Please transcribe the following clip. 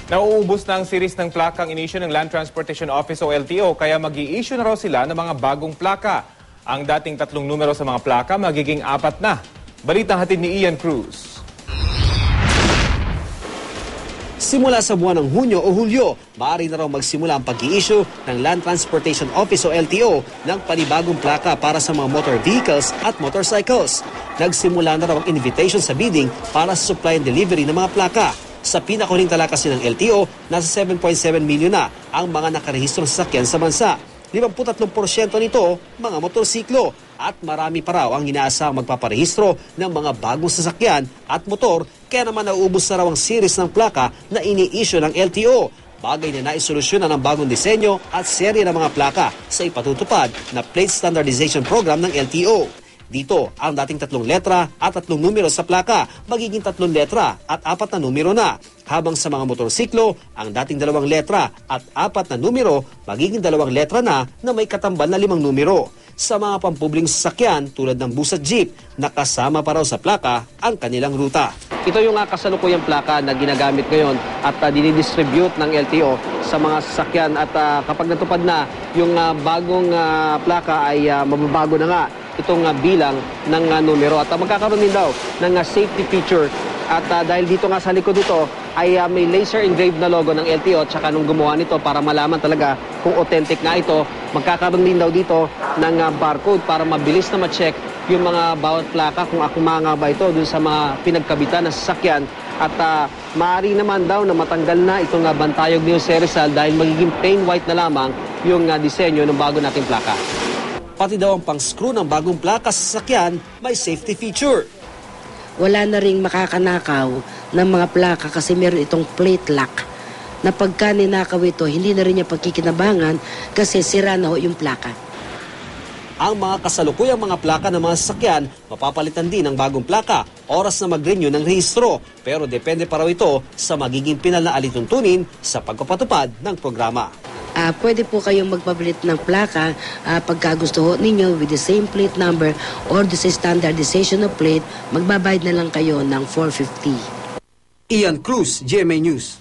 Nauubos na ang series ng plakang inisyu ng Land Transportation Office o LTO kaya mag-i-issue na raw sila ng mga bagong plaka. Ang dating 3 numero sa mga plaka magiging 4 na. Balitang hatid ni Ian Cruz. Simula sa buwan ng Hunyo o Hulyo, maaari na raw magsimula ang pag-i-issue ng Land Transportation Office o LTO ng panibagong plaka para sa mga motor vehicles at motorcycles. Nagsimula na raw ang invitation sa bidding para sa supply and delivery ng mga plaka. Sa pinakuling talaka kasi ng LTO, nasa 7.7 milyon na ang mga nakarehistrong sasakyan sa bansa. 53% nito, mga motorsiklo. At marami pa raw ang inaasahang magpaparehistro ng mga bagong sasakyan at motor, kaya naman nauubos na raw ang series ng plaka na ini-issue ng LTO. Bagay na naisolusyonan ng bagong disenyo at serye ng mga plaka sa ipatutupad na Plate Standardization Program ng LTO. Dito, ang dating 3 letra at 3 numero sa plaka magiging 3 letra at 4 na numero na. Habang sa mga motorsiklo, ang dating 2 letra at 4 na numero magiging 2 letra na may katambal na 5 numero. Sa mga pampubling sasakyan tulad ng bus at jeep, nakasama pa raw sa plaka ang kanilang ruta. Ito yung kasalukuyang plaka na ginagamit ngayon at dinidistribute ng LTO sa mga sasakyan at kapag natupad na yung bagong plaka ay mababago na nga itong bilang ng numero at magkakaroon din daw ng safety feature at dahil dito nga sa likod dito ay may laser engraved na logo ng LTO at saka nung gumawa nito para malaman talaga kung authentic nga ito, magkakaroon din daw dito ng barcode para mabilis na ma-check yung mga bawat plaka kung akuma nga ba ito dun sa mga pinagkabitan na sasakyan at maaari naman daw na matanggal na itong bantayog ni Jose Rizal dahil magiging plain white na lamang yung disenyo ng bago nating plaka. Pati daw ang pang-screw ng bagong plaka sa sasakyan may safety feature. Wala na ring makakanakaw ng mga plaka kasi meron itong plate lock na pagka ninakaw ito, hindi na rin niya pagkikinabangan kasi sira na ho yung plaka. Ang mga kasalukuyang mga plaka ng mga sasakyan, mapapalitan din ng bagong plaka, oras na mag-renew ng rehistro. Pero depende pa raw ito sa magiging pinal na alituntunin sa pagpapatupad ng programa. Pwede po kayong magpapalit ng plaka pagka gusto ho ninyo with the same plate number or the standardization of plate, magbabayad na lang kayo ng $450. Ian Cruz, GMA News.